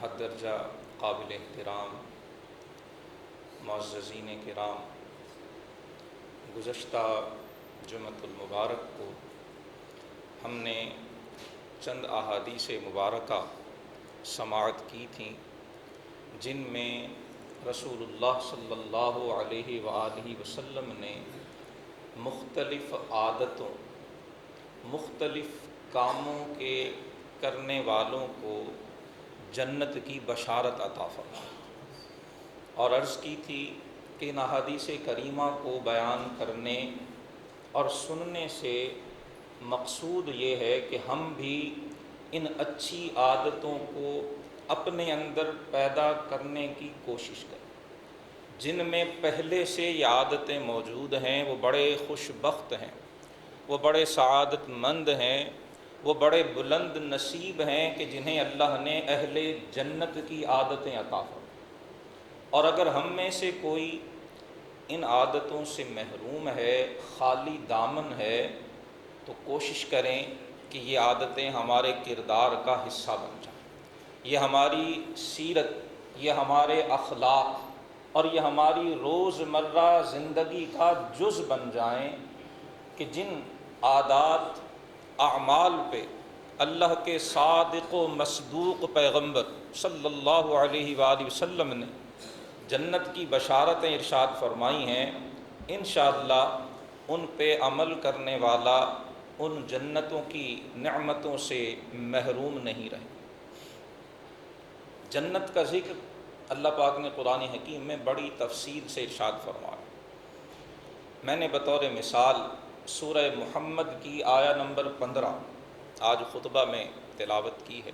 حد درجہ قابل احترام معززین کرام، گزشتہ جمعۃ المبارک کو ہم نے چند احادیث مبارکہ سماعت کی تھیں، جن میں رسول اللہ صلی اللہ علیہ وآلہ وسلم نے مختلف عادتوں، مختلف کاموں کے کرنے والوں کو جنت کی بشارت عطا فرمائی، اور عرض کی تھی کہ ان احادیث کریمہ کو بیان کرنے اور سننے سے مقصود یہ ہے کہ ہم بھی ان اچھی عادتوں کو اپنے اندر پیدا کرنے کی کوشش کریں۔ جن میں پہلے سے یہ عادتیں موجود ہیں وہ بڑے خوش بخت ہیں، وہ بڑے سعادت مند ہیں، وہ بڑے بلند نصیب ہیں کہ جنہیں اللہ نے اہل جنت کی عادتیں عطا فرمائیں۔ اور اگر ہم میں سے کوئی ان عادتوں سے محروم ہے، خالی دامن ہے، تو کوشش کریں کہ یہ عادتیں ہمارے کردار کا حصہ بن جائیں، یہ ہماری سیرت، یہ ہمارے اخلاق اور یہ ہماری روزمرہ زندگی کا جز بن جائیں، کہ جن عادات اعمال پہ اللہ کے صادق و مصدوق پیغمبر صلی اللہ علیہ وآلہ وسلم نے جنت کی بشارتیں ارشاد فرمائی ہیں، انشاءاللہ ان پہ عمل کرنے والا ان جنتوں کی نعمتوں سے محروم نہیں رہے۔ جنت کا ذکر اللہ پاک نے قرآن حکیم میں بڑی تفصیل سے ارشاد فرمایا۔ میں نے بطور مثال سورہ محمد کی آیہ نمبر 15 آج خطبہ میں تلاوت کی ہے۔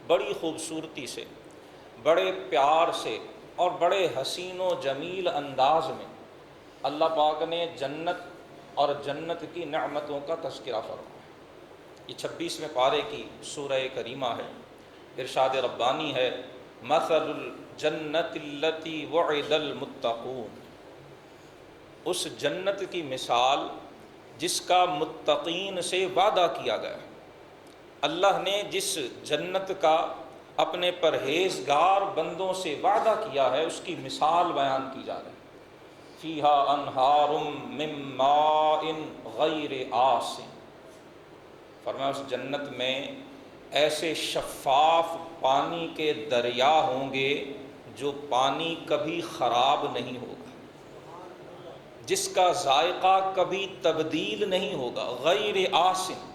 بڑی خوبصورتی سے، بڑے پیار سے اور بڑے حسین و جمیل انداز میں اللہ پاک نے جنت اور جنت کی نعمتوں کا تذکرہ فرمایا۔ یہ 26ویں پارے کی سورہ کریمہ ہے۔ ارشاد ربانی ہے، مثل الجنت التی وعد المتقون، اس جنت کی مثال جس کا متقین سے وعدہ کیا گیا ہے۔ اللہ نے جس جنت کا اپنے پرہیزگار بندوں سے وعدہ کیا ہے، اس کی مثال بیان کی جا رہی ہے۔ فیہا انہار من ماء غیر آسن، فرمایا اس جنت میں ایسے شفاف پانی کے دریا ہوں گے جو پانی کبھی خراب نہیں ہوگا، جس کا ذائقہ کبھی تبدیل نہیں ہوگا، غیر آسن۔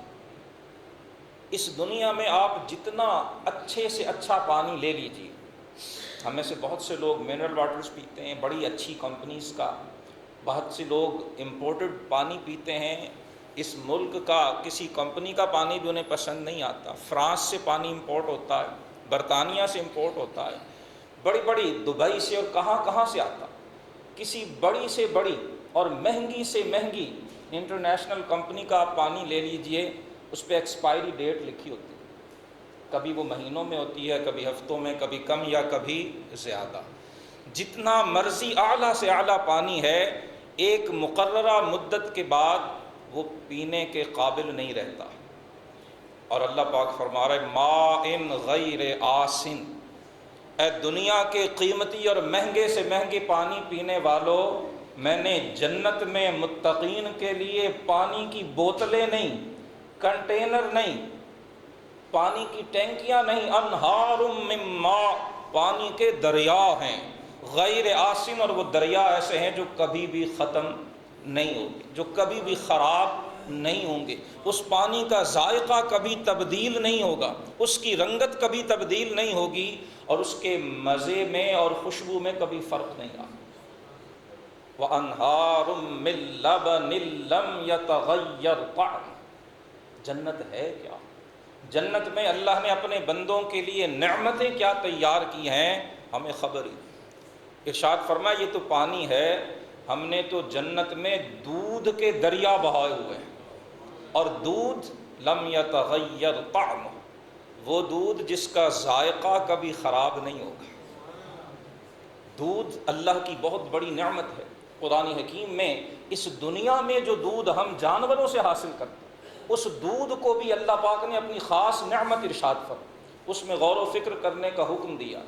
اس دنیا میں آپ جتنا اچھے سے اچھا پانی لے لیجیے، ہم میں سے بہت سے لوگ منرل واٹرز پیتے ہیں بڑی اچھی کمپنیز کا، بہت سے لوگ امپورٹڈ پانی پیتے ہیں، اس ملک کا کسی کمپنی کا پانی بھی انہیں پسند نہیں آتا۔ فرانس سے پانی امپورٹ ہوتا ہے، برطانیہ سے امپورٹ ہوتا ہے، بڑی بڑی دبئی سے اور کہاں سے آتا۔ کسی بڑی سے بڑی اور مہنگی سے مہنگی انٹرنیشنل کمپنی کا آپ پانی لے لیجئے، اس پہ ایکسپائری ڈیٹ لکھی ہوتی ہے، کبھی وہ مہینوں میں ہوتی ہے، کبھی ہفتوں میں، کبھی کم یا کبھی زیادہ۔ جتنا مرضی اعلیٰ سے اعلیٰ پانی ہے، ایک مقررہ مدت کے بعد وہ پینے کے قابل نہیں رہتا۔ اور اللہ پاک فرما رہے ماء غیر آسن، اے دنیا کے قیمتی اور مہنگے سے مہنگے پانی پینے والوں، میں نے جنت میں متقین کے لیے پانی کی بوتلیں نہیں، کنٹینر نہیں، پانی کی ٹینکیاں نہیں، انہار من ماء، پانی کے دریا ہیں، غیر آسن، اور وہ دریا ایسے ہیں جو کبھی بھی ختم نہیں ہوں گے، جو کبھی بھی خراب نہیں ہوں گے۔ اس پانی کا ذائقہ کبھی تبدیل نہیں ہوگا، اس کی رنگت کبھی تبدیل نہیں ہوگی، اور اس کے مزے میں اور خوشبو میں کبھی فرق نہیں آگا۔ وَأَنْهَارٌ مِّن لَّبَنٍ لَّمْ يَتَغَيَّرْ طَعْمُهُ، جنت ہے کیا؟ جنت میں اللہ نے اپنے بندوں کے لیے نعمتیں کیا تیار کی ہیں، ہمیں خبر ہی نہیں۔ ارشاد فرمایا یہ تو پانی ہے، ہم نے تو جنت میں دودھ کے دریا بہائے ہوئے ہیں، اور دودھ لم یتغیر طعمہ، وہ دودھ جس کا ذائقہ کبھی خراب نہیں ہوگا۔ دودھ اللہ کی بہت بڑی نعمت ہے۔ قرآن حکیم میں اس دنیا میں جو دودھ ہم جانوروں سے حاصل کرتے ہیں، اس دودھ کو بھی اللہ پاک نے اپنی خاص نعمت ارشاد فرمائی۔ اس میں غور و فکر کرنے کا حکم دیا۔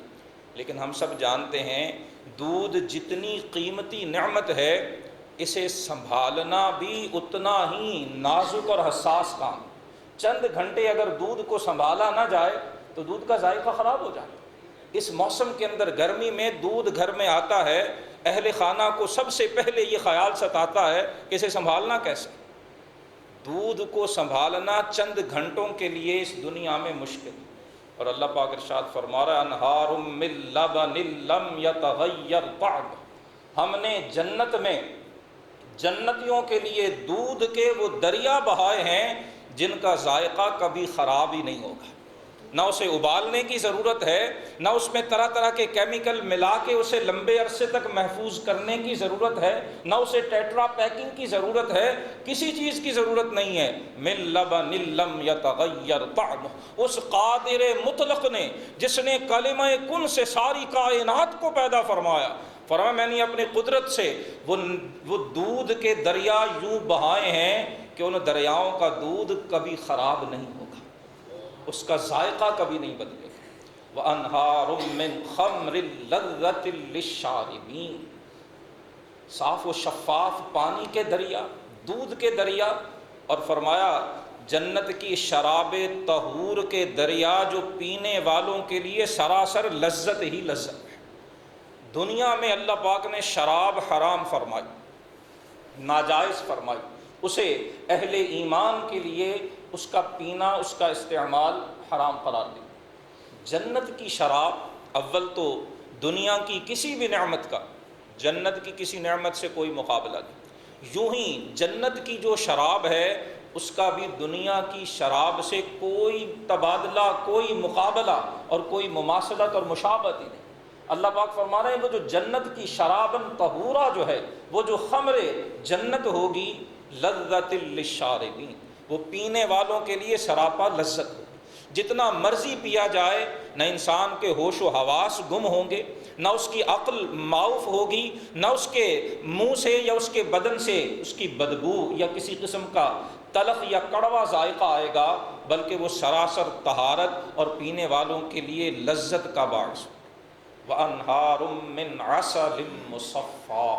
لیکن ہم سب جانتے ہیں دودھ جتنی قیمتی نعمت ہے، اسے سنبھالنا بھی اتنا ہی نازک اور حساس کام۔ چند گھنٹے اگر دودھ کو سنبھالا نہ جائے تو دودھ کا ذائقہ خراب ہو جاتا ہے۔ اس موسم کے اندر گرمی میں دودھ گھر میں آتا ہے، اہل خانہ کو سب سے پہلے یہ خیال ستاتا ہے کہ اسے سنبھالنا کیسے۔ دودھ کو سنبھالنا چند گھنٹوں کے لیے اس دنیا میں مشکل، اور اللہ پاک ارشاد فرما رہا ہے انہار من لبن لم یتغیر طعمہ، ہم نے جنت میں جنتیوں کے لیے دودھ کے وہ دریا بہائے ہیں جن کا ذائقہ کبھی خراب ہی نہیں ہوگا۔ نہ اسے ابالنے کی ضرورت ہے، نہ اس میں طرح طرح کے کیمیکل ملا کے اسے لمبے عرصے تک محفوظ کرنے کی ضرورت ہے، نہ اسے ٹیٹرا پیکنگ کی ضرورت ہے، کسی چیز کی ضرورت نہیں ہے۔ من لبن لم یتغیر طعمہ، اس قادر مطلق نے جس نے کلمہ کن سے ساری کائنات کو پیدا فرمایا، فرمایا میں نے اپنی قدرت سے وہ دودھ کے دریا یوں بہائے ہیں کہ ان دریاؤں کا دودھ کبھی خراب نہیں ہوگا، اس کا ذائقہ کبھی نہیں بدلے گا۔ وَأَنْهَارٌ مِّنْ خَمْرٍ لَذَّةٍ لِّلشَّارِبِينَ، صاف و شفاف پانی کے دریا، دودھ کے دریا، اور فرمایا جنت کی شراب طہور کے دریا جو پینے والوں کے لیے سراسر لذت ہی لذت ہے۔ دنیا میں اللہ پاک نے شراب حرام فرمائی، ناجائز فرمائی، اسے اہل ایمان کے لیے اس کا پینا، اس کا استعمال حرام قرار دی۔ جنت کی شراب، اول تو دنیا کی کسی بھی نعمت کا جنت کی کسی نعمت سے کوئی مقابلہ نہیں، یوں ہی جنت کی جو شراب ہے اس کا بھی دنیا کی شراب سے کوئی تبادلہ، کوئی مقابلہ اور کوئی مماثلت اور مشابہت ہی نہیں۔ اللہ پاک فرما رہے ہیں وہ جو جنت کی شرابن طہورا جو ہے، وہ جو خمر جنت ہوگی لذت للشاربین، وہ پینے والوں کے لیے سراپا لذت ہوگی۔ جتنا مرضی پیا جائے، نہ انسان کے ہوش و حواس گم ہوں گے، نہ اس کی عقل معاف ہوگی، نہ اس کے منہ سے یا اس کے بدن سے اس کی بدبو یا کسی قسم کا تلخ یا کڑوا ذائقہ آئے گا، بلکہ وہ سراسر طہارت اور پینے والوں کے لیے لذت کا باعث۔ وَأَنْهَارٌ مِّنْ عَسَلٍ مُّصَفًّى،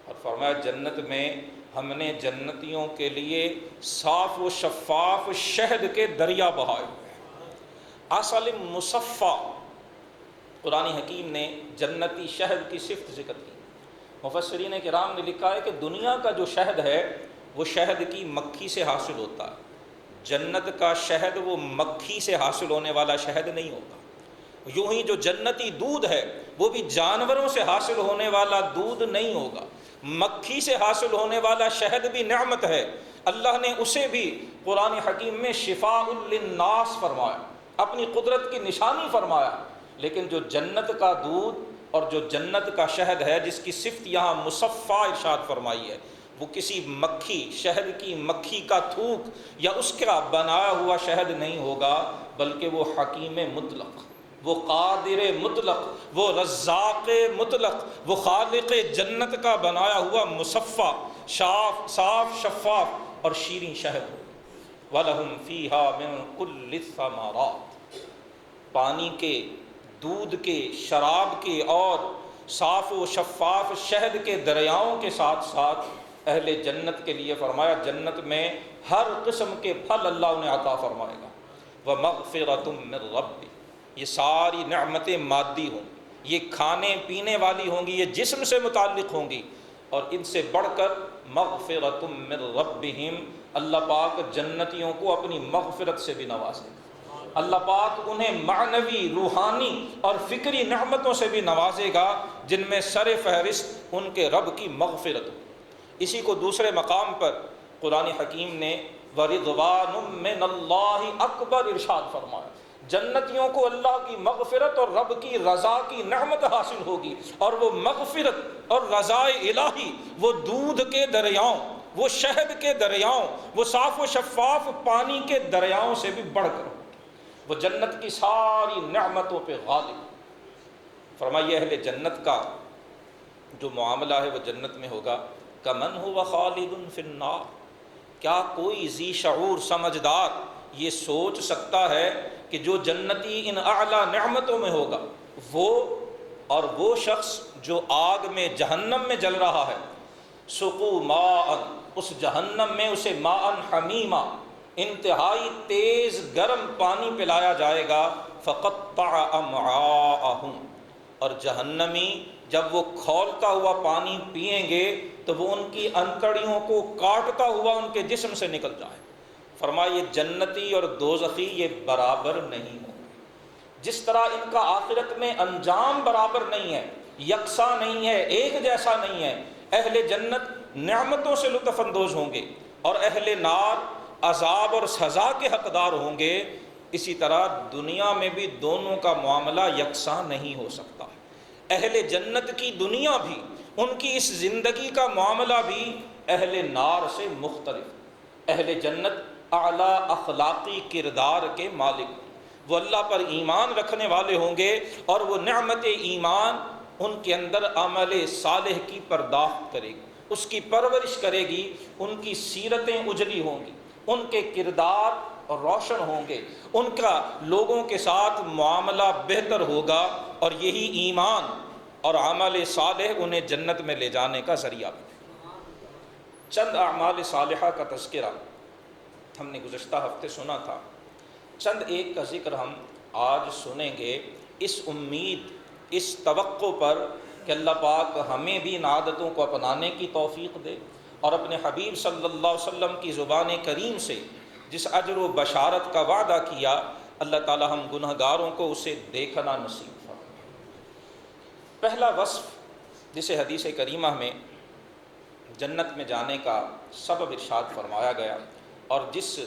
اور فرمایا جنت میں ہم نے جنتیوں کے لیے صاف و شفاف شہد کے دریا بہائے ہوئے۔ عسل مصفی، قرآن حکیم نے جنتی شہد کی صفت ذکر کی۔ مفسرین کرام نے لکھا ہے کہ دنیا کا جو شہد ہے وہ شہد کی مکھی سے حاصل ہوتا ہے، جنت کا شہد وہ مکھی سے حاصل ہونے والا شہد نہیں ہوگا۔ یوں ہی جو جنتی دودھ ہے وہ بھی جانوروں سے حاصل ہونے والا دودھ نہیں ہوگا، مکھی سے حاصل ہونے والا شہد بھی نعمت ہے، اللہ نے اسے بھی قرآن حکیم میں شفاء للناس فرمایا، اپنی قدرت کی نشانی فرمایا۔ لیکن جو جنت کا دودھ اور جو جنت کا شہد ہے جس کی صفت یہاں مصفی ارشاد فرمائی ہے، وہ کسی مکھی، شہد کی مکھی کا تھوک یا اس کا بنایا ہوا شہد نہیں ہوگا، بلکہ وہ حکیم مطلق، وہ قادر مطلق، وہ رزاق مطلق، وہ خالق جنت کا بنایا ہوا مصفی، صاف شفاف اور شیریں شہد ہو۔ وَلَهُمْ فِيهَا مِن كُلِّ الثَّمَرَاتِ، پانی کے، دودھ کے، شراب کے اور صاف و شفاف شہد کے دریاؤں کے ساتھ ساتھ اہل جنت کے لیے فرمایا جنت میں ہر قسم کے پھل اللہ انہیں عطا فرمائے گا۔ وَمَغْفِرَةٌ مِّن رَّبِّ، یہ ساری نعمتیں مادی ہوں گی، یہ کھانے پینے والی ہوں گی، یہ جسم سے متعلق ہوں گی، اور ان سے بڑھ کر مغفرۃ من ربہم، اللہ پاک جنتیوں کو اپنی مغفرت سے بھی نوازے گا۔ اللہ پاک انہیں معنوی، روحانی اور فکری نعمتوں سے بھی نوازے گا جن میں سر فہرست ان کے رب کی مغفرت ہو۔ اسی کو دوسرے مقام پر قرآن حکیم نے وَرِضْوَانٌ مِّنَ اللَّهِ اکبر ارشاد فرمایا، جنتیوں کو اللہ کی مغفرت اور رب کی رضا کی نعمت حاصل ہوگی، اور وہ مغفرت اور رضا الہی وہ دودھ کے دریاؤں، وہ شہد کے دریاؤں، وہ صاف و شفاف پانی کے دریاؤں سے بھی بڑھ کر ہوگی، وہ جنت کی ساری نعمتوں پہ غالب۔ فرمائیے اہل جنت کا جو معاملہ ہے وہ جنت میں ہوگا کمن ہوا خالد فی النار، کیا کوئی ذی شعور سمجھدار یہ سوچ سکتا ہے کہ جو جنتی ان اعلیٰ نعمتوں میں ہوگا وہ شخص جو آگ میں جہنم میں جل رہا ہے، سقو ماء، اس جہنم میں اسے ماء حمیما، انتہائی تیز گرم پانی پلایا جائے گا، فقطع امعاءہم، اور جہنمی جب وہ کھولتا ہوا پانی پئیں گے تو وہ ان کی انتڑیوں کو کاٹتا ہوا ان کے جسم سے نکل جائے۔ فرمایا یہ جنتی اور دوزخی یہ برابر نہیں ہوں گے، جس طرح ان کا آخرت میں انجام برابر نہیں ہے، یکساں نہیں ہے، ایک جیسا نہیں ہے۔ اہل جنت نعمتوں سے لطف اندوز ہوں گے اور اہل نار عذاب اور سزا کے حقدار ہوں گے، اسی طرح دنیا میں بھی دونوں کا معاملہ یکساں نہیں ہو سکتا۔ اہل جنت کی دنیا بھی، ان کی اس زندگی کا معاملہ بھی اہل نار سے مختلف۔ اہل جنت اعلیٰ اخلاقی کردار کے مالک، وہ اللہ پر ایمان رکھنے والے ہوں گے، اور وہ نعمت ایمان ان کے اندر عمل صالح کی پرداخت کرے گی، اس کی پرورش کرے گی، ان کی سیرتیں اجلی ہوں گی، ان کے کردار روشن ہوں گے، ان کا لوگوں کے ساتھ معاملہ بہتر ہوگا، اور یہی ایمان اور عمل صالح انہیں جنت میں لے جانے کا ذریعہ بنے۔ چند اعمال صالحہ کا تذکرہ ہم نے گزشتہ ہفتے سنا تھا، چند ایک کا ذکر ہم آج سنیں گے، اس امید، اس توقع پر کہ اللہ پاک ہمیں بھی ان عادتوں کو اپنانے کی توفیق دے، اور اپنے حبیب صلی اللہ علیہ وسلم کی زبان کریم سے جس اجر و بشارت کا وعدہ کیا، اللہ تعالی ہم گنہگاروں کو اسے دیکھنا نصیب فرمائے۔ پہلا وصف جسے حدیث کریمہ میں جنت میں جانے کا سبب ارشاد فرمایا گیا، اور جس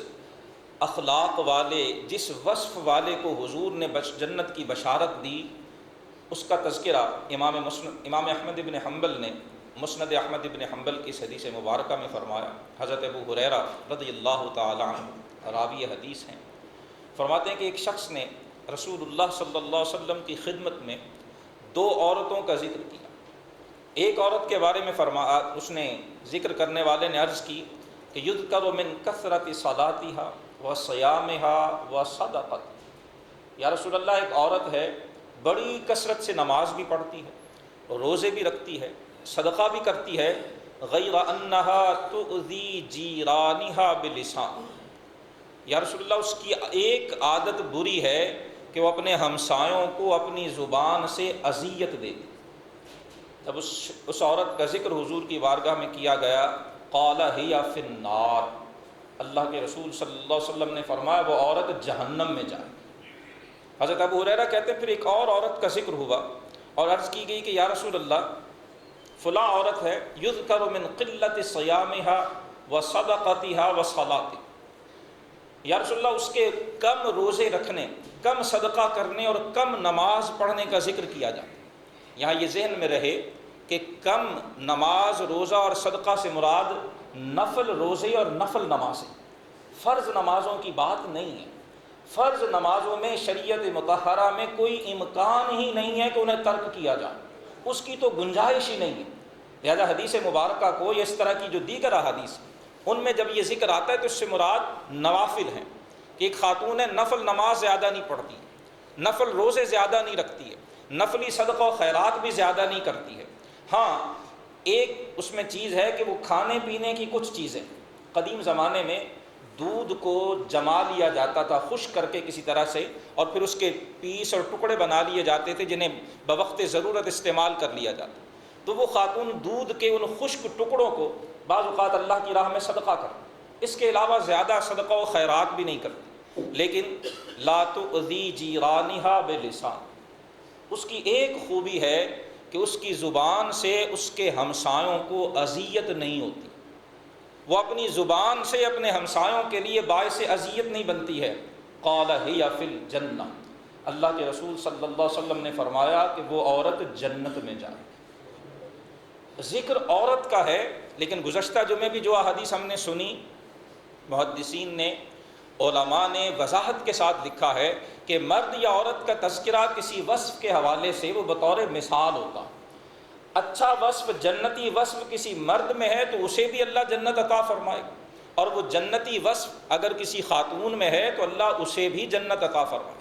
اخلاق والے، جس وصف والے کو حضور نے جنت کی بشارت دی، اس کا تذکرہ امام احمد بن حنبل نے مسند احمد بن حنبل کی حدیث مبارکہ میں فرمایا۔ حضرت ابو ہریرہ رضی اللہ تعالی عنہ راوی حدیث ہیں، فرماتے ہیں کہ ایک شخص نے رسول اللہ صلی اللہ علیہ وسلم کی خدمت میں دو عورتوں کا ذکر کیا۔ ایک عورت کے بارے میں فرمایا، اس نے ذکر کرنے والے نے عرض کی کہ یذکر من کثرت صلاتها وصیامها وصدقت، یا رسول اللہ ایک عورت ہے بڑی کثرت سے نماز بھی پڑھتی ہے، روزے بھی رکھتی ہے، صدقہ بھی کرتی ہے، غیر انها تؤذی جیرانها بلسان، یا رسول اللہ اس کی ایک عادت بری ہے کہ وہ اپنے ہمسایوں کو اپنی زبان سے اذیت دے دی۔ جب اس عورت کا ذکر حضور کی بارگاہ میں کیا گیا، قال ہی فی النار، اللہ کے رسول صلی اللہ علیہ وسلم نے فرمایا وہ عورت جہنم میں جائے۔ حضرت ابو ہریرہ کہتے ہیں پھر ایک اور عورت کا ذکر ہوا، اور عرض کی گئی کہ یا رسول اللہ فلاں عورت ہے یذکر من قلت صیامها وصدقتها وصلاتها، یا رسول اللہ اس کے کم روزے رکھنے، کم صدقہ کرنے اور کم نماز پڑھنے کا ذکر کیا جاتا ہے۔ یہاں یہ ذہن میں رہے کہ کم نماز، روزہ اور صدقہ سے مراد نفل روزے اور نفل نمازیں، فرض نمازوں کی بات نہیں ہے۔ فرض نمازوں میں شریعت مطہرہ میں کوئی امکان ہی نہیں ہے کہ انہیں ترک کیا جائے، اس کی تو گنجائش ہی نہیں ہے۔ لہذا حدیث مبارکہ کو یا اس طرح کی جو دیگر احادیث ان میں جب یہ ذکر آتا ہے تو اس سے مراد نوافل ہیں، کہ ایک خاتون ہے نفل نماز زیادہ نہیں پڑھتی، نفل روزے زیادہ نہیں رکھتی ہے، نفلی صدقہ و خیرات بھی زیادہ نہیں کرتی ہے، ہاں ایک اس میں چیز ہے کہ وہ کھانے پینے کی کچھ چیزیں، قدیم زمانے میں دودھ کو جما لیا جاتا تھا خشک کر کے کسی طرح سے، اور پھر اس کے پیس اور ٹکڑے بنا لیے جاتے تھے جنہیں بوقت ضرورت استعمال کر لیا جاتا، تو وہ خاتون دودھ کے ان خشک ٹکڑوں کو بعض اوقات اللہ کی راہ میں صدقہ کرتی، اس کے علاوہ زیادہ صدقہ و خیرات بھی نہیں کرتی، لیکن لا تؤذی جیرانها بلسان، اس کی ایک خوبی ہے کہ اس کی زبان سے اس کے ہمسایوں کو اذیت نہیں ہوتی، وہ اپنی زبان سے اپنے ہمسایوں کے لیے باعث اذیت نہیں بنتی ہے۔ قال ہی فی الجنہ، اللہ کے رسول صلی اللہ علیہ وسلم نے فرمایا کہ وہ عورت جنت میں جائے۔ ذکر عورت کا ہے، لیکن گزشتہ جمعے بھی جو احادیث ہم نے سنی، محدثین نے، علماء نے وضاحت کے ساتھ لکھا ہے کہ مرد یا عورت کا تذکرہ کسی وصف کے حوالے سے وہ بطور مثال ہوتا۔ اچھا وصف، جنتی وصف کسی مرد میں ہے تو اسے بھی اللہ جنت عطا فرمائے گا، اور وہ جنتی وصف اگر کسی خاتون میں ہے تو اللہ اسے بھی جنت عطا فرمائے۔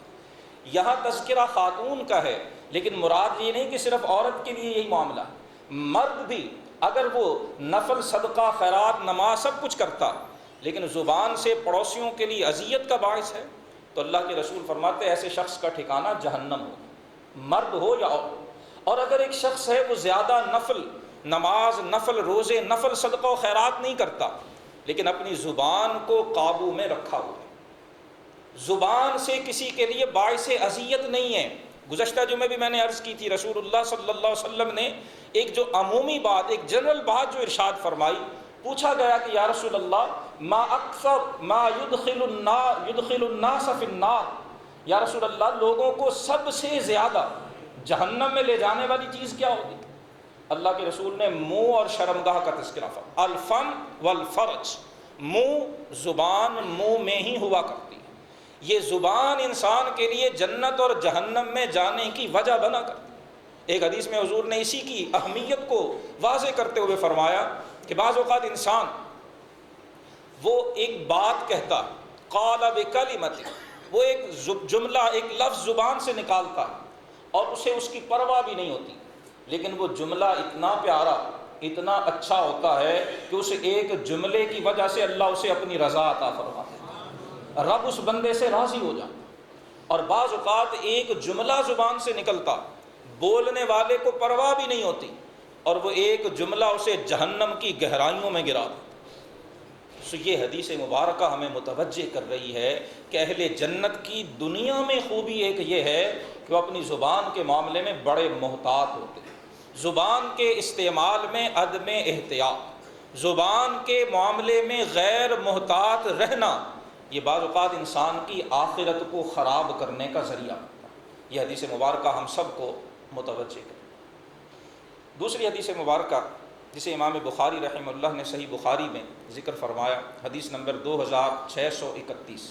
یہاں تذکرہ خاتون کا ہے، لیکن مراد یہ نہیں کہ صرف عورت کے لیے یہی معاملہ ہے، مرد بھی اگر وہ نفل، صدقہ، خیرات، نماز سب کچھ کرتا لیکن زبان سے پڑوسیوں کے لیے اذیت کا باعث ہے تو اللہ کے رسول فرماتے ہیں ایسے شخص کا ٹھکانہ جہنم ہو، مرد ہو یا عورت ہو۔ اور اگر ایک شخص ہے وہ زیادہ نفل نماز، نفل روزے، نفل صدقہ و خیرات نہیں کرتا لیکن اپنی زبان کو قابو میں رکھا ہوا ہے، زبان سے کسی کے لیے باعث اذیت نہیں ہے۔ گزشتہ جمعے بھی میں نے عرض کی تھی، رسول اللہ صلی اللہ علیہ وسلم نے ایک جو عمومی بات، ایک جنرل بات جو ارشاد فرمائی، پوچھا گیا کہ یا رسول اللہ ما اکثر ما يدخل الناس فی النار، یا رسول اللہ لوگوں کو سب سے زیادہ جہنم میں لے جانے والی چیز کیا ہوگی؟ اللہ کے رسول نے منہ اور شرمگاہ کا تذکرہ فرمایا، الفم والفرج، منہ، زبان منہ میں ہی ہوا کرتی ہے، یہ زبان انسان کے لیے جنت اور جہنم میں جانے کی وجہ بنا کرتی ہے۔ ایک حدیث میں حضور نے اسی کی اہمیت کو واضح کرتے ہوئے فرمایا کہ بعض اوقات انسان وہ ایک بات کہتا، قال بکلمۃ، وہ ایک جملہ، ایک لفظ زبان سے نکالتا اور اسے اس کی پرواہ بھی نہیں ہوتی، لیکن وہ جملہ اتنا پیارا، اتنا اچھا ہوتا ہے کہ اس ایک جملے کی وجہ سے اللہ اسے اپنی رضا عطا فرماتا ہے، رب اس بندے سے راضی ہو جاتا۔ اور بعض اوقات ایک جملہ زبان سے نکلتا، بولنے والے کو پرواہ بھی نہیں ہوتی، اور وہ ایک جملہ اسے جہنم کی گہرائیوں میں گرا دیتا۔ تو یہ حدیث مبارکہ ہمیں متوجہ کر رہی ہے کہ اہل جنت کی دنیا میں خوبی ایک یہ ہے کہ وہ اپنی زبان کے معاملے میں بڑے محتاط ہوتے ہیں، زبان کے استعمال میں عدم احتیاط، زبان کے معاملے میں غیر محتاط رہنا، یہ بعض اوقات انسان کی آخرت کو خراب کرنے کا ذریعہ ہوتا ہے۔ یہ حدیث مبارکہ ہم سب کو متوجہ کرے۔ دوسری حدیث مبارکہ جسے امام بخاری رحمہ اللہ نے صحیح بخاری میں ذکر فرمایا، حدیث نمبر 2631،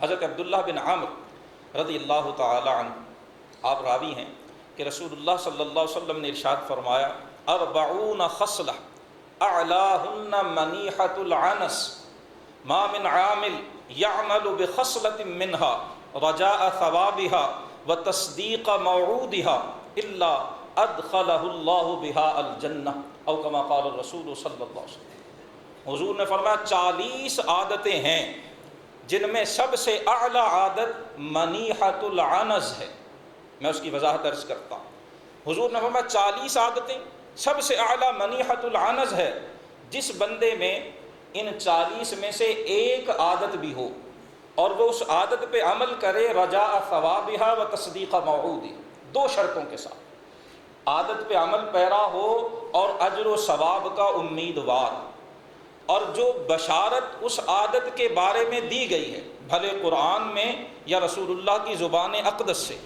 حضرت عبداللہ بن عامر رضی اللہ تعالی عنہ، آپ راوی ہیں کہ رسول اللہ صلی اللہ علیہ وسلم نے ارشاد فرمایا، 40 خصلہ اعلاہن منیحۃ العنس، ما من عامل يعمل بخصلة منها رجاء ثوابها وتصديق موعودها الا ادخلہ اللہ بها الجنہ، او کما قال الرسول صلی اللہ علیہ وسلم۔ حضور نے فرمایا 40 عادتیں ہیں جن میں سب سے اعلیٰ عادت منیحۃ العنز ہے۔ میں اس کی وضاحت عرض کرتا ہوں۔ حضور نے فرمایا 40 عادتیں، سب سے اعلیٰ منیحۃ العنز ہے، جس بندے میں ان 40 میں سے ایک عادت بھی ہو اور وہ اس عادت پہ عمل کرے، رجاء ثوابها و تصدیق موعودها، 2 شرطوں کے ساتھ، عادت پہ عمل پیرا ہو اور اجر و ثواب کا امیدوار، اور جو بشارت اس عادت کے بارے میں دی گئی ہے، بھلے قرآن میں یا رسول اللہ کی زبان اقدس سے،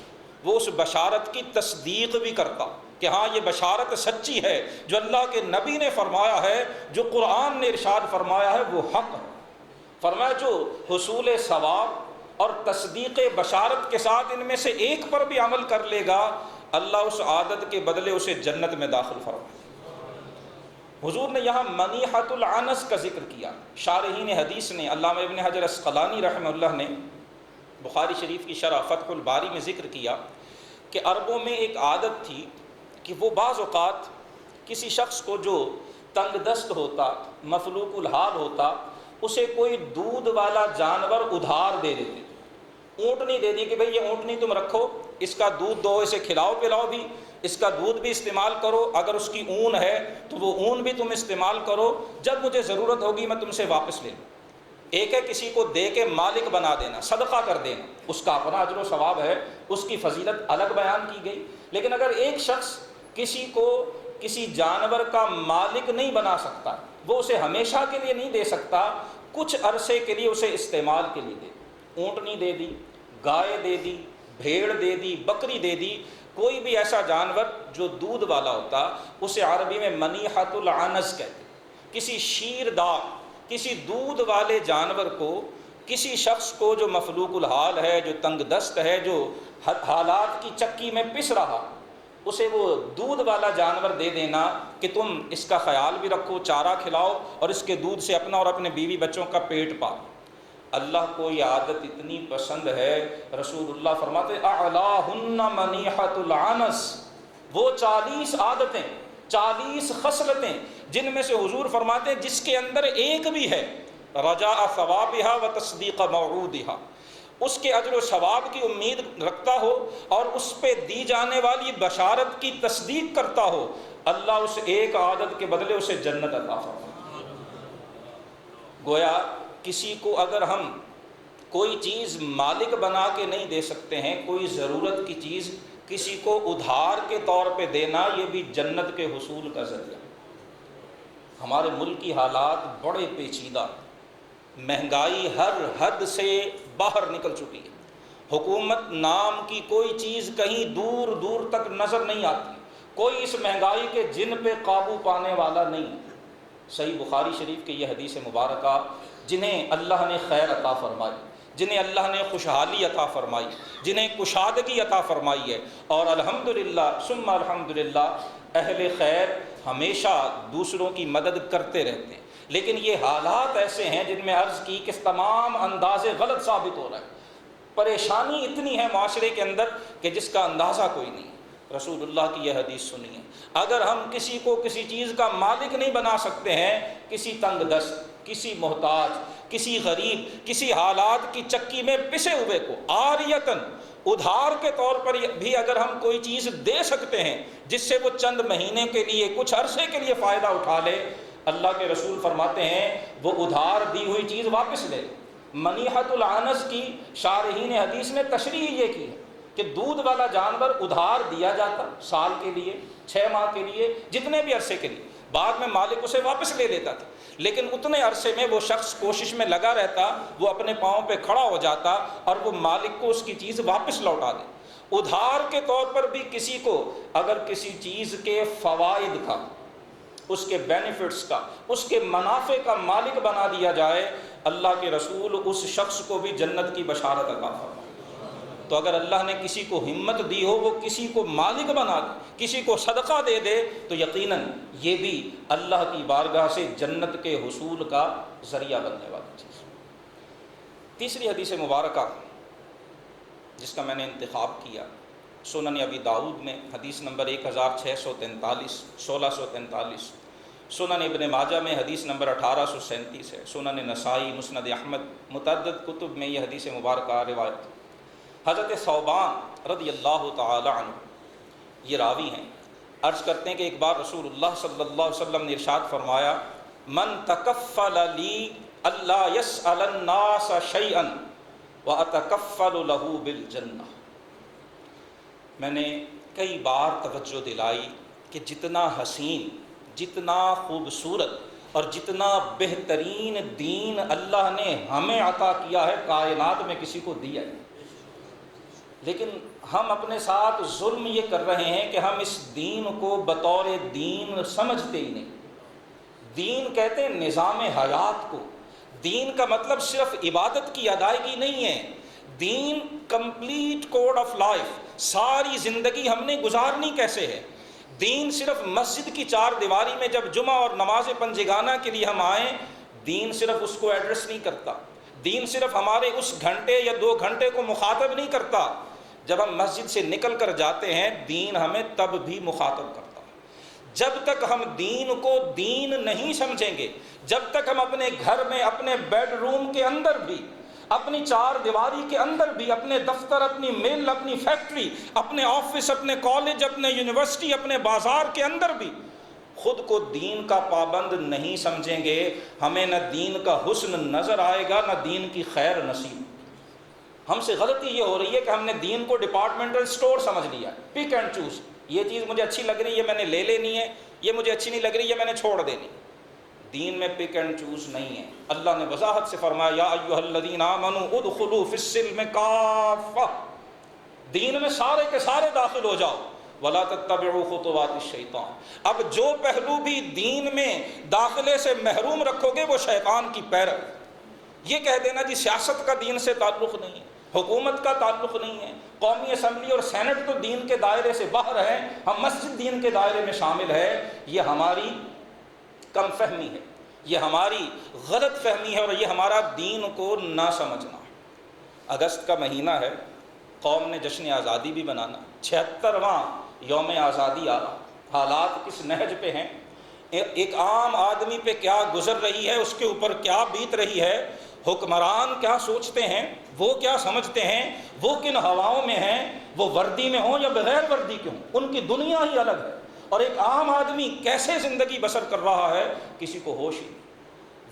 وہ اس بشارت کی تصدیق بھی کرتا کہ ہاں یہ بشارت سچی ہے، جو اللہ کے نبی نے فرمایا ہے، جو قرآن نے ارشاد فرمایا ہے وہ حق ہے۔ فرمایا جو حصول ثواب اور تصدیق بشارت کے ساتھ ان میں سے ایک پر بھی عمل کر لے گا، اللہ اس عادت کے بدلے اسے جنت میں داخل فرمائے۔ حضور نے یہاں منیحۃ العنس کا ذکر کیا۔ شارحین حدیث نے، علامہ ابن حجر عسقلانی رحمہ اللہ نے بخاری شریف کی شرح فتح الباری میں ذکر کیا کہ عربوں میں ایک عادت تھی کہ وہ بعض اوقات کسی شخص کو جو تنگ دست ہوتا، مفلوق الحال ہوتا، اسے کوئی دودھ والا جانور ادھار دے دیتے، اونٹنی دے دی کہ بھئی یہ اونٹنی تم رکھو، اس کا دودھ دو، اسے کھلاؤ پلاؤ بھی، اس کا دودھ بھی استعمال کرو، اگر اس کی اون ہے تو وہ اون بھی تم استعمال کرو، جب مجھے ضرورت ہوگی میں تم سے واپس لے لوں۔ ایک ہے کسی کو دے کے مالک بنا دینا، صدقہ کر دینا، اس کا اپنا اجر و ثواب ہے، اس کی فضیلت الگ بیان کی گئی۔ لیکن اگر ایک شخص کسی کو کسی جانور کا مالک نہیں بنا سکتا، وہ اسے ہمیشہ کے لیے نہیں دے سکتا، کچھ عرصے کے لیے اسے استعمال کے لیے دے، اونٹنی دے دی، گائے دے دی، بھیڑ دے دی، بکری دے دی، کوئی بھی ایسا جانور جو دودھ والا ہوتا، اسے عربی میں منیحۃ العنز کہتے ہیں۔ کسی شیردار، کسی دودھ والے جانور کو کسی شخص کو جو مفلوق الحال ہے، جو تنگ دست ہے، جو حالات کی چکی میں پس رہا، اسے وہ دودھ والا جانور دے دینا کہ تم اس کا خیال بھی رکھو، چارہ کھلاؤ اور اس کے دودھ سے اپنا اور اپنے بیوی بچوں کا پیٹ پالو۔ اللہ کو یہ عادت اتنی پسند ہے، رسول اللہ فرماتے اعلاہن منیحۃ العنس، وہ 40 عادتیں، 40 خصلتیں جن میں سے حضور فرماتے ہیں جس کے اندر ایک بھی ہے رجاء ثوابها و تصدیق موعودها، اس کے اجر و ثواب کی امید رکھتا ہو اور اس پہ دی جانے والی بشارت کی تصدیق کرتا ہو، اللہ اس ایک عادت کے بدلے اسے جنت عطا فرمائے۔ گویا کسی کو اگر ہم کوئی چیز مالک بنا کے نہیں دے سکتے ہیں، کوئی ضرورت کی چیز کسی کو ادھار کے طور پہ دینا، یہ بھی جنت کے حصول کا ذریعہ۔ ہمارے ملک کی حالات بڑے پیچیدہ، مہنگائی ہر حد سے باہر نکل چکی ہے، حکومت نام کی کوئی چیز کہیں دور دور تک نظر نہیں آتی، کوئی اس مہنگائی کے جن پہ قابو پانے والا نہیں۔ صحیح بخاری شریف کی یہ حدیث مبارکہ، جنہیں اللہ نے خیر عطا فرمائی، جنہیں اللہ نے خوشحالی عطا فرمائی، جنہیں کشادگی عطا فرمائی ہے، اور الحمدللہ ثم الحمدللہ اہل خیر ہمیشہ دوسروں کی مدد کرتے رہتے ہیں، لیکن یہ حالات ایسے ہیں جن میں عرض کی کہ تمام اندازے غلط ثابت ہو رہا ہے، پریشانی اتنی ہے معاشرے کے اندر کہ جس کا اندازہ کوئی نہیں۔ رسول اللہ کی یہ حدیث سنیے، اگر ہم کسی کو کسی چیز کا مالک نہیں بنا سکتے ہیں، کسی تنگ دست، کسی محتاج، کسی غریب، کسی حالات کی چکی میں پسے ہوئے کو عاریتاً ادھار کے طور پر بھی اگر ہم کوئی چیز دے سکتے ہیں جس سے وہ چند مہینے کے لیے، کچھ عرصے کے لیے فائدہ اٹھا لے، اللہ کے رسول فرماتے ہیں وہ ادھار دی ہوئی چیز واپس لے۔ منیحۃ العنس کی شارحین حدیث نے تشریح یہ کی ہے کہ دودھ والا جانور ادھار دیا جاتا سال کے لیے، 6 ماہ کے لیے، جتنے بھی عرصے کے لیے، بعد میں مالک اسے واپس لے لیتا تھا، لیکن اتنے عرصے میں وہ شخص کوشش میں لگا رہتا، وہ اپنے پاؤں پہ کھڑا ہو جاتا اور وہ مالک کو اس کی چیز واپس لوٹا دے۔ ادھار کے طور پر بھی کسی کو اگر کسی چیز کے فوائد کا، اس کے بینیفٹس کا، اس کے منافع کا مالک بنا دیا جائے، اللہ کے رسول اس شخص کو بھی جنت کی بشارت عطا فرمائے۔ تو اگر اللہ نے کسی کو ہمت دی ہو وہ کسی کو مالک بنا دے، کسی کو صدقہ دے دے، تو یقیناً یہ بھی اللہ کی بارگاہ سے جنت کے حصول کا ذریعہ بننے والی چیز۔ تیسری حدیث مبارکہ جس کا میں نے انتخاب کیا، سنن ابی داؤد میں حدیث نمبر 1643، 1643، سنن ابن ماجہ میں حدیث نمبر 1837 ہے، سنن نسائی، مسند احمد، متعدد کتب میں یہ حدیث مبارکہ روایت۔ حضرت ثوبان رضی اللہ تعالی عنہ یہ راوی ہیں، عرض کرتے ہیں کہ ایک بار رسول اللہ صلی اللہ علیہ وسلم نے ارشاد فرمایا، من تکفل لی اللہ یسأل الناس شیئا واتکفل له بالجنہ۔ میں نے کئی بار توجہ دلائی کہ جتنا حسین، جتنا خوبصورت اور جتنا بہترین دین اللہ نے ہمیں عطا کیا ہے، کائنات میں کسی کو دیا ہے، لیکن ہم اپنے ساتھ ظلم یہ کر رہے ہیں کہ ہم اس دین کو بطور دین سمجھتے ہی نہیں۔ دین کہتے ہیں نظام حیات کو، دین کا مطلب صرف عبادت کی ادائیگی نہیں ہے، دین کمپلیٹ کوڈ آف لائف، ساری زندگی ہم نے گزارنی کیسے ہے۔ دین صرف مسجد کی 4 دیواری میں جب جمعہ اور نماز پنجگانہ کے لیے ہم آئیں، دین صرف اس کو ایڈریس نہیں کرتا، دین صرف ہمارے اس گھنٹے یا 2 گھنٹے کو مخاطب نہیں کرتا، جب ہم مسجد سے نکل کر جاتے ہیں دین ہمیں تب بھی مخاطب کرتا ہے۔ جب تک ہم دین کو دین نہیں سمجھیں گے، جب تک ہم اپنے گھر میں، اپنے بیڈ روم کے اندر بھی، اپنی 4 دیواری کے اندر بھی، اپنے دفتر، اپنی مل، اپنی فیکٹری، اپنے آفس، اپنے کالج، اپنے یونیورسٹی، اپنے بازار کے اندر بھی خود کو دین کا پابند نہیں سمجھیں گے، ہمیں نہ دین کا حسن نظر آئے گا، نہ دین کی خیر نصیب۔ ہم سے غلطی یہ ہو رہی ہے کہ ہم نے دین کو ڈپارٹمنٹل سٹور سمجھ لیا، پک اینڈ چوز، یہ چیز مجھے اچھی لگ رہی ہے میں نے لے لینی ہے، یہ مجھے اچھی نہیں لگ رہی ہے میں نے چھوڑ دینی۔ دین میں پک اینڈ چوز نہیں ہے۔ اللہ نے وضاحت سے فرمایا، یا ایھا الذین آمنوا ادخلوا فی السلم کافہ، دین میں سارے کے سارے داخل ہو جاؤ، ولا تتبعوا خطوات الشیطان۔ اب جو پہلو بھی دین میں داخلے سے محروم رکھو گے وہ شیطان کی پیرو۔ یہ کہہ دینا جی سیاست کا دین سے تعلق نہیں ہے، حکومت کا تعلق نہیں ہے، قومی اسمبلی اور سینٹ تو دین کے دائرے سے باہر ہیں، ہم مسجد دین کے دائرے میں شامل ہے۔ یہ ہماری کم فہمی ہے، یہ ہماری غلط فہمی ہے، اور یہ ہمارا دین کو نہ سمجھنا۔ اگست کا مہینہ ہے، قوم نے جشن آزادی بھی منانا، 76واں یوم آزادی آ رہا، حالات کس نہج پہ ہیں، ایک عام آدمی پہ کیا گزر رہی ہے، اس کے اوپر کیا بیت رہی ہے، حکمران کیا سوچتے ہیں، وہ کیا سمجھتے ہیں، وہ کن ہواؤں میں ہیں، وہ وردی میں ہوں یا بغیر وردی کے ہوں، ان کی دنیا ہی الگ ہے، اور ایک عام آدمی کیسے زندگی بسر کر رہا ہے کسی کو ہوش ہی نہیں۔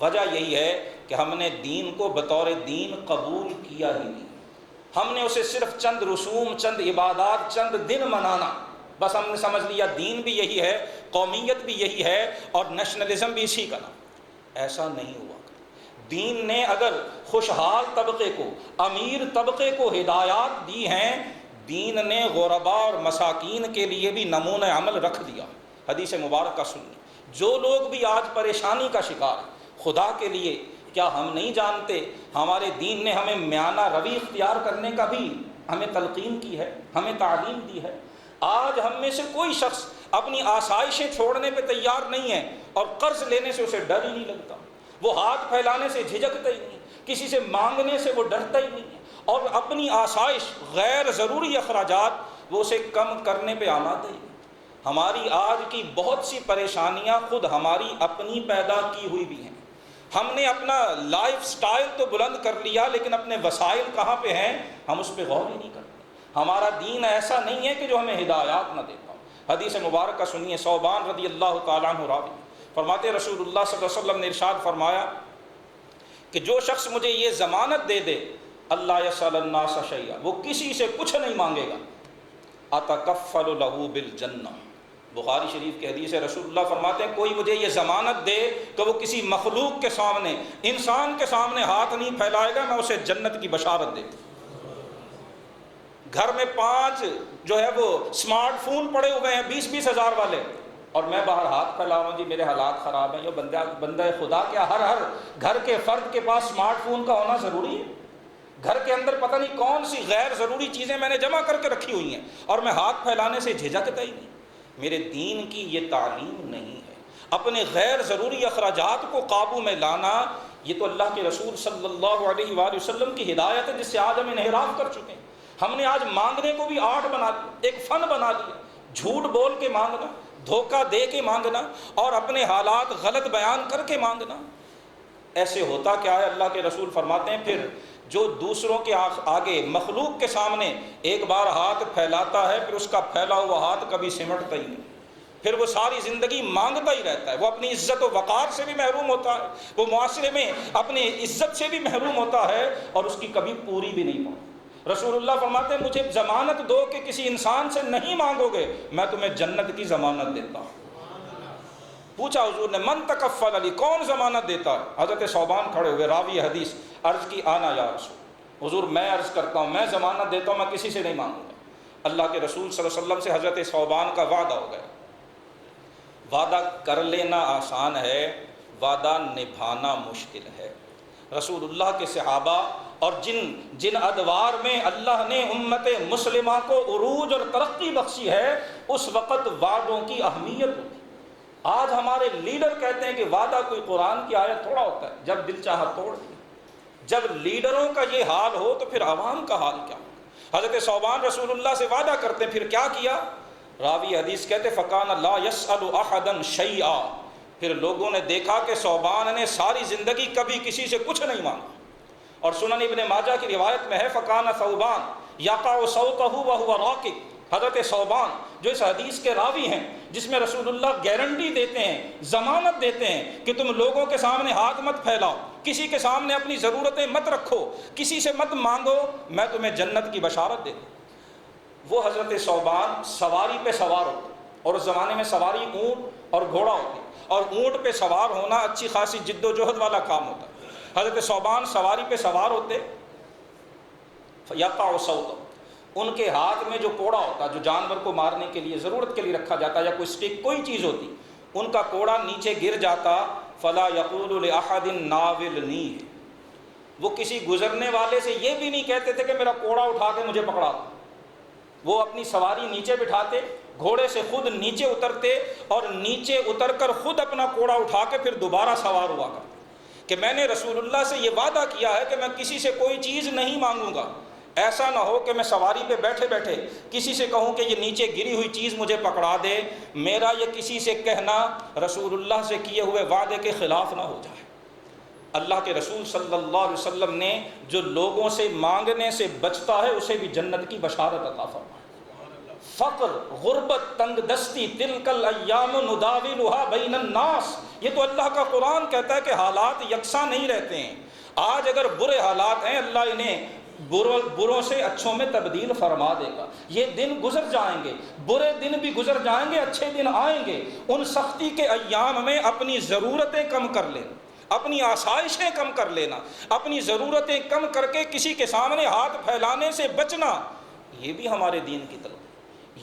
وجہ یہی ہے کہ ہم نے دین کو بطور دین قبول کیا ہی نہیں، ہم نے اسے صرف چند رسوم، چند عبادات، چند دن منانا، بس ہم نے سمجھ لیا دین بھی یہی ہے، قومیت بھی یہی ہے، اور نیشنلزم بھی اسی کا نام۔ ایسا نہیں ہوا۔ دین نے اگر خوشحال طبقے کو، امیر طبقے کو ہدایات دی ہیں، دین نے غرباء اور مساکین کے لیے بھی نمونہ عمل رکھ دیا۔ حدیث مبارکہ سنیے، جو لوگ بھی آج پریشانی کا شکار ہیں، خدا کے لیے کیا ہم نہیں جانتے ہمارے دین نے ہمیں میانہ روی اختیار کرنے کا بھی ہمیں تلقین کی ہے، ہمیں تعلیم دی ہے۔ آج ہم میں سے کوئی شخص اپنی آسائشیں چھوڑنے پہ تیار نہیں ہے، اور قرض لینے سے اسے ڈر ہی نہیں لگتا، وہ ہاتھ پھیلانے سے جھجکتا ہی نہیں، کسی سے مانگنے سے وہ ڈرتا ہی نہیں ہے، اور اپنی آسائش، غیر ضروری اخراجات وہ اسے کم کرنے پہ آمادہ ہی نہیں۔ ہماری آج کی بہت سی پریشانیاں خود ہماری اپنی پیدا کی ہوئی بھی ہیں۔ ہم نے اپنا لائف سٹائل تو بلند کر لیا، لیکن اپنے وسائل کہاں پہ ہیں ہم اس پہ غور ہی نہیں کرتے۔ ہمارا دین ایسا نہیں ہے کہ جو ہمیں ہدایات نہ دیتا ہو۔ حدیث مبارکہ سنیے، ثوبان رضی اللہ تعالیٰ عنہ راوی فرماتے ہیں رسول اللہ صلی اللہ علیہ وسلم نے ارشاد فرمایا کہ جو شخص مجھے یہ ضمانت دے دے اللہ یسأل الناس شیئا، وہ کسی سے کچھ نہیں مانگے گا، اتکفل لہ بالجنہ۔ بخاری شریف کی حدیث ہے، رسول اللہ فرماتے ہیں کوئی مجھے یہ ضمانت دے کہ وہ کسی مخلوق کے سامنے، انسان کے سامنے ہاتھ نہیں پھیلائے گا، میں اسے جنت کی بشارت دیتا ہوں۔ گھر میں 5 جو ہے وہ اسمارٹ فون پڑے ہوئے ہیں 20-20 ہزار والے، اور میں باہر ہاتھ پھیلاؤں جی میرے حالات خراب ہیں۔ یہ بندہ خدا کیا ہر گھر کے فرد کے پاس اسمارٹ فون کا ہونا ضروری ہے؟ گھر کے اندر پتہ نہیں کون سی غیر ضروری چیزیں میں نے جمع کر کے رکھی ہوئی ہیں، اور میں ہاتھ پھیلانے سے جھجکتا ہی نہیں۔ میرے دین کی یہ تعلیم نہیں ہے۔ اپنے غیر ضروری اخراجات کو قابو میں لانا، یہ تو اللہ کے رسول صلی اللہ علیہ وآلہ وسلم کی ہدایت ہے، جس سے آج ہم انحراف کر چکے ہیں۔ ہم نے آج مانگنے کو بھی آرٹ بنا لیا، ایک فن بنا لیا، جھوٹ بول کے مانگنا، دھوکہ دے کے مانگنا، اور اپنے حالات غلط بیان کر کے مانگنا۔ ایسے ہوتا کیا ہے؟ اللہ کے رسول فرماتے ہیں پھر جو دوسروں کے آگے، مخلوق کے سامنے ایک بار ہاتھ پھیلاتا ہے، پھر اس کا پھیلا ہوا ہاتھ کبھی سمٹتا ہی نہیں، پھر وہ ساری زندگی مانگتا ہی رہتا ہے، وہ اپنی عزت و وقار سے بھی محروم ہوتا ہے، وہ معاشرے میں اپنی عزت سے بھی محروم ہوتا ہے، اور اس کی کبھی پوری بھی نہیں ہوتی۔ رسول اللہ فرماتے ہیں مجھے ضمانت دو کہ کسی انسان سے نہیں مانگو گے، میں تمہیں جنت کی ضمانت دیتا ہوں۔ پوچھا حضور نے من تکفل علی، کون ضمانت دیتا ہے؟ حضرت ثوبان کھڑے ہوئے، راوی حدیث، عرض کی آنا یا رسول، حضور میں عرض کرتا ہوں، میں ضمانت دیتا ہوں، میں کسی سے نہیں مانگوں گا۔ اللہ کے رسول صلی اللہ علیہ وسلم سے حضرت ثوبان کا وعدہ ہو گیا۔ وعدہ کر لینا آسان ہے، وعدہ نبھانا مشکل ہے۔ رسول اللہ کے صحابہ اور جن ادوار میں اللہ نے امت مسلمہ کو عروج اور ترقی بخشی ہے، اس وقت وعدوں کی اہمیت ہوتی۔ آج ہمارے لیڈر کہتے ہیں کہ وعدہ کوئی قرآن کی آیت تھوڑا ہوتا ہے، جب دل چاہا توڑ دیا۔ جب لیڈروں کا یہ حال ہو تو پھر عوام کا حال کیا ہوگا؟ حضرت ثوبان رسول اللہ سے وعدہ کرتے ہیں، پھر کیا کیا؟ راوی حدیث کہتے فَكَانَ لَا يَسْأَلُ أَحَدًا شَيْئًا، پھر لوگوں نے دیکھا کہ ثوبان نے ساری زندگی کبھی کسی سے کچھ نہیں مانگا۔ اور سنن ابن ماجہ کی روایت میں ہے فَكَانَ ثَوْبَانُ يَقَعُ صَوْتَهُ وَهُوَ رَاكِعٌ، حضرت ثوبان جو اس حدیث کے راوی ہیں، جس میں رسول اللہ گارنٹی دیتے ہیں، ضمانت دیتے ہیں کہ تم لوگوں کے سامنے ہاتھ مت پھیلاؤ، کسی کے سامنے اپنی ضرورتیں مت رکھو، کسی سے مت مانگو، میں تمہیں جنت کی بشارت دے دوں۔ وہ حضرت ثوبان سواری پہ سوار ہوتے، اور اس زمانے میں سواری اونٹ اور گھوڑا ہوتی، اور اونٹ پہ سوار ہونا اچھی خاصی جد و جہد والا کام ہوتا۔ حضرت ثوبان سواری پہ سوار ہوتے، یقع صوت، ان کے ہاتھ میں جو کوڑا ہوتا، جو جانور کو مارنے کے لیے ضرورت کے لیے رکھا جاتا، یا کوئی سٹک کوئی چیز ہوتی، ان کا کوڑا نیچے گر جاتا، فلا یقول لأحد ناولنی، وہ کسی گزرنے والے سے یہ بھی نہیں کہتے تھے کہ میرا کوڑا اٹھا کے مجھے پکڑا دو. وہ اپنی سواری نیچے بٹھاتے، گھوڑے سے خود نیچے اترتے اور نیچے اتر کر خود اپنا کوڑا اٹھا کے پھر دوبارہ سوار ہوا کرتے کہ میں نے رسول اللہ سے یہ وعدہ کیا ہے کہ میں کسی سے کوئی چیز نہیں مانگوں گا. ایسا نہ ہو کہ میں سواری پہ بیٹھے بیٹھے کسی سے کہوں کہ یہ نیچے گری ہوئی چیز مجھے پکڑا دے. میرا یہ کسی سے کہنا رسول اللہ سے کیے ہوئے وعدے کے خلاف نہ ہو جائے. اللہ کے رسول صلی اللہ علیہ وسلم نے جو لوگوں سے مانگنے سے بچتا ہے اسے بھی جنت کی بشارت عطا فرمائی. فقر، غربت، تنگ دستی، تلک الایام نداولها بین الناس، یہ تو اللہ کا قرآن کہتا ہے کہ حالات یکساں نہیں رہتے ہیں. آج اگر برے حالات ہیں اللہ انہیں بروں سے اچھوں میں تبدیل فرما دے گا. یہ دن گزر جائیں گے، برے دن بھی گزر جائیں گے، اچھے دن آئیں گے. ان سختی کے ایام میں اپنی ضرورتیں کم کر لینا، اپنی آسائشیں کم کر لینا، اپنی ضرورتیں کم کر کے کسی کے سامنے ہاتھ پھیلانے سے بچنا، یہ بھی ہمارے دین کی طرف،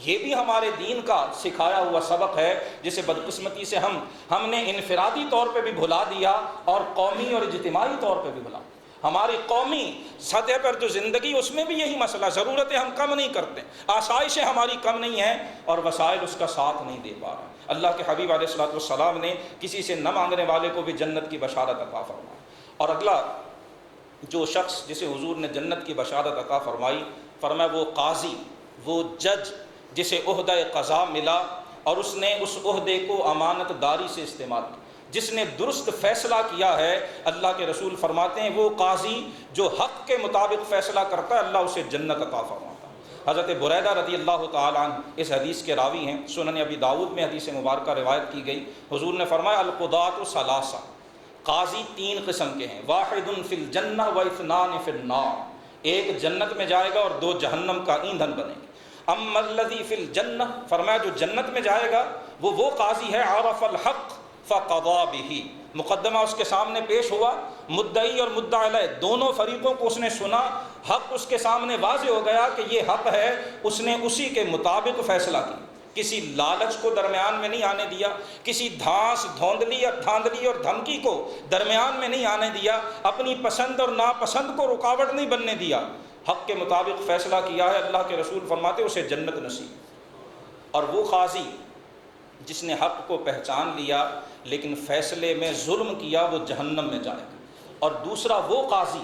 یہ بھی ہمارے دین کا سکھایا ہوا سبق ہے، جسے بدقسمتی سے ہم نے انفرادی طور پہ بھی بھلا دیا اور قومی اور اجتماعی طور پہ بھی بھلا. ہماری قومی سطح پر جو زندگی اس میں بھی یہی مسئلہ، ضرورتیں ہم کم نہیں کرتے، آسائشیں ہماری کم نہیں ہیں اور وسائل اس کا ساتھ نہیں دے پا رہے. اللہ کے حبیب علیہ الصلوۃ والسلام نے کسی سے نہ مانگنے والے کو بھی جنت کی بشارت عطا فرمائی. اور اگلا جو شخص جسے حضور نے جنت کی بشارت عطا فرمائی، فرمایا وہ قاضی، وہ جج جسے عہدہ قضا ملا اور اس نے اس عہدے کو امانت داری سے استعمال کیا، جس نے درست فیصلہ کیا ہے. اللہ کے رسول فرماتے ہیں وہ قاضی جو حق کے مطابق فیصلہ کرتا ہے اللہ اسے جنت عطا فرماتا ہے. حضرت بریدہ رضی اللہ تعالیٰ عنہ اس حدیث کے راوی ہیں، سنن ابی داؤد میں حدیث مبارکہ روایت کی گئی. حضور نے فرمایا القضاۃ ثلاثہ، قاضی تین قسم کے ہیں، واحد فی الجنہ و اثنان فی النار، ایک جنت میں جائے گا اور دو جہنم کا ایندھن بنے گا. اما الذی فی الجنہ، فرمایا جو جنت میں جائے گا وہ قاضی ہے عرف الحق فقضا بہ، مقدمہ اس کے سامنے پیش ہوا، مدعی اور مدعی علیہ دونوں فریقوں کو اس نے سنا، حق اس کے سامنے واضح ہو گیا کہ یہ حق ہے، اس نے اسی کے مطابق فیصلہ کیا. کسی لالچ کو درمیان میں نہیں آنے دیا، کسی دھانس دھاندلی اور دھمکی کو درمیان میں نہیں آنے دیا، اپنی پسند اور ناپسند کو رکاوٹ نہیں بننے دیا، حق کے مطابق فیصلہ کیا ہے. اللہ کے رسول فرماتے اسے جنت نصیب. اور وہ قاضی جس نے حق کو پہچان لیا لیکن فیصلے میں ظلم کیا وہ جہنم میں جائے گا. اور دوسرا وہ قاضی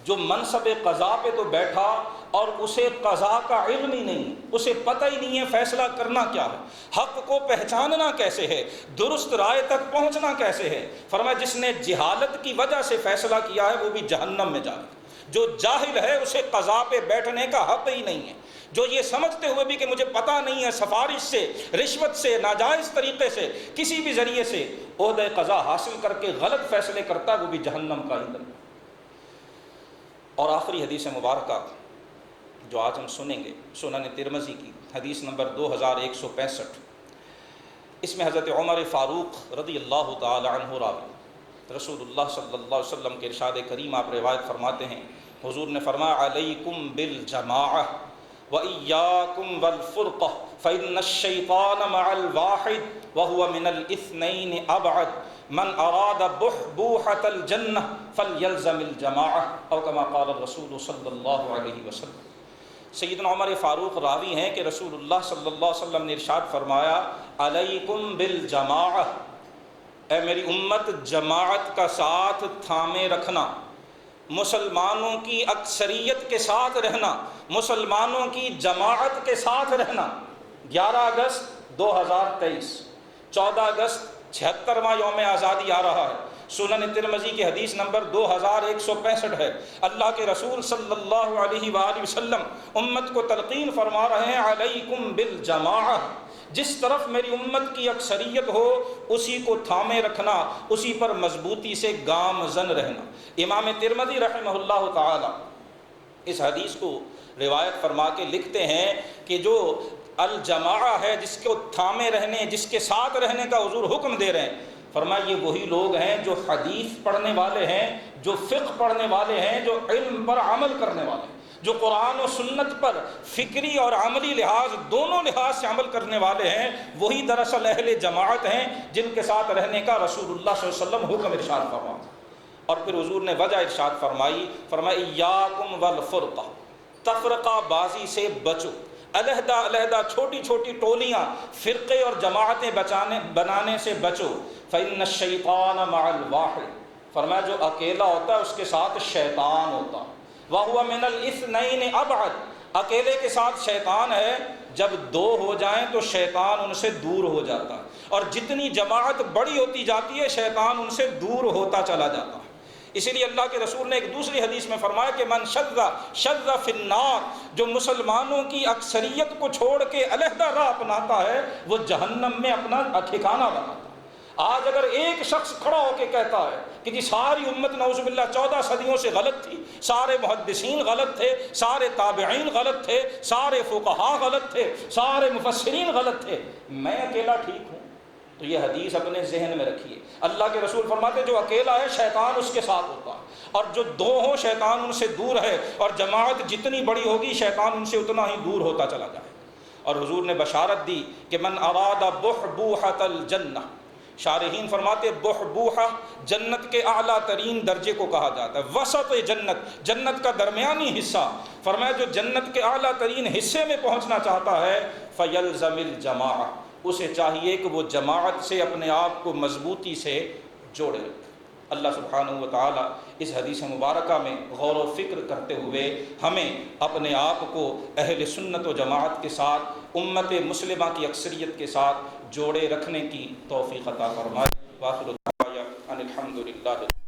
جو منصب قضا پہ تو بیٹھا اور اسے قضا کا علم ہی نہیں، اسے پتہ ہی نہیں ہے فیصلہ کرنا کیا ہے، حق کو پہچاننا کیسے ہے، درست رائے تک پہنچنا کیسے ہے. فرمایا جس نے جہالت کی وجہ سے فیصلہ کیا ہے وہ بھی جہنم میں جائے گا. جو جاہل ہے اسے قضا پہ بیٹھنے کا حق ہی نہیں ہے. جو یہ سمجھتے ہوئے بھی کہ مجھے پتہ نہیں ہے، سفارش سے، رشوت سے، ناجائز طریقے سے، کسی بھی ذریعے سے عہدہ قضا حاصل کر کے غلط فیصلے کرتا ہے وہ بھی جہنم کا ایندھن. اور آخری حدیث مبارکہ جو آج ہم سنیں گے، سنن ترمذی کی حدیث نمبر 2165، اس میں حضرت عمر فاروق رضی اللہ تعالی عنہ راوی، رسول اللہ صلی اللہ علیہ وسلم کے ارشاد کریم آپ روایت فرماتے ہیں، حضور نے فرمایا علیکم بالجماعہ وَإِيَّاكُمْ وَالْفُرْقَةِ فَإِنَّ الشَّيْطَانَ مَعَ الْوَاحِدِ وَهُوَ مِنَ الْإِثْنَيْنِ أَبْعَدُ مَنْ أَرَادَ بُحْبُوحَةَ الْجَنَّةِ فَلْيَلْزَمِ الْجَمَاعَةَ أو كما قال الرسول صلی اللہ علیہ وسلم. سیدنا عمر فاروق راوی ہیں کہ رسول اللہ صلی اللہ علیہ وسلم نے ارشاد فرمایا علیکم بالجماعہ، اے میری امت جماعت کا ساتھ تھامے رکھنا، مسلمانوں کی اکثریت کے ساتھ رہنا، مسلمانوں کی جماعت کے ساتھ رہنا. 11 اگست 2023، 14 اگست 76واں یوم آزادی آ رہا ہے. سنن ترمذی کی حدیث نمبر 2165 ہے. اللہ کے رسول صلی اللہ علیہ وآلہ وسلم امت کو تلقین فرما رہے ہیں علیکم بالجماعہ، جس طرف میری امت کی اکثریت ہو اسی کو تھامے رکھنا، اسی پر مضبوطی سے گامزن رہنا. امام ترمذی رحمہ اللہ تعالی اس حدیث کو روایت فرما کے لکھتے ہیں کہ جو الجماعہ ہے، جس کو تھامے رہنے، جس کے ساتھ رہنے کا حضور حکم دے رہے ہیں، فرمایا یہ وہی لوگ ہیں جو حدیث پڑھنے والے ہیں، جو فقہ پڑھنے والے ہیں، جو علم پر عمل کرنے والے ہیں، جو قرآن و سنت پر فکری اور عملی لحاظ دونوں لحاظ سے عمل کرنے والے ہیں. وہی دراصل اہل جماعت ہیں جن کے ساتھ رہنے کا رسول اللہ صلی اللہ علیہ وسلم حکم ارشاد فرمایا. اور پھر حضور نے وجہ ارشاد فرمائی ایاکم والفرقہ، تفرقہ بازی سے بچو، علیحدہ علیحدہ چھوٹی چھوٹی ٹولیاں، فرقے اور جماعتیں بنانے سے بچو، فإن الشیطان مع الواحد، فرمایا جو اکیلا ہوتا ہے اس کے ساتھ شیطان ہوتا، وَهُوَ مِنَ الْإِثْنَيْنِ أَبْعَدُ، اکیلے کے ساتھ شیطان ہے، جب دو ہو جائیں تو شیطان ان سے دور ہو جاتا ہے، اور جتنی جماعت بڑی ہوتی جاتی ہے شیطان ان سے دور ہوتا چلا جاتا ہے۔ اسی لیے اللہ کے رسول نے ایک دوسری حدیث میں فرمایا کہ من شذ فی النار، جو مسلمانوں کی اکثریت کو چھوڑ کے علیحدہ راہ اپناتا ہے وہ جہنم میں اپنا ٹھکانہ بناتا ہے۔ آج اگر ایک شخص کھڑا ہو کے کہتا ہے کہ جی ساری امت نعوذ باللہ 14 صدیوں سے غلط تھی، سارے محدثین غلط تھے، سارے تابعین غلط تھے، سارے فقہاء غلط تھے، سارے مفسرین غلط تھے، میں اکیلا ٹھیک ہوں، تو یہ حدیث اپنے ذہن میں رکھیے۔ اللہ کے رسول فرماتے ہیں جو اکیلا ہے شیطان اس کے ساتھ ہوتا ہے، اور جو دو ہوں شیطان ان سے دور ہے، اور جماعت جتنی بڑی ہوگی شیطان ان سے اتنا ہی دور ہوتا چلا جائے۔ اور حضور نے بشارت دی کہ من اراد بحبوحۃ الجنہ، شارحین فرماتے بحبوحہ جنت کے اعلیٰ ترین درجے کو کہا جاتا ہے، وسط جنت، جنت کا درمیانی حصہ، فرمایا جو جنت کے اعلیٰ ترین حصے میں پہنچنا چاہتا ہے فیلزم الجماعہ، اسے چاہیے کہ وہ جماعت سے اپنے آپ کو مضبوطی سے جوڑے رکھے۔ اللہ سبحانہ و تعالیٰ اس حدیث مبارکہ میں غور و فکر کرتے ہوئے ہمیں اپنے آپ کو اہل سنت و جماعت کے ساتھ، امت مسلمہ کی اکثریت کے ساتھ جوڑے رکھنے کی توفیق عطا فرمائے۔ وآخر دعوانا ان الحمد للہ۔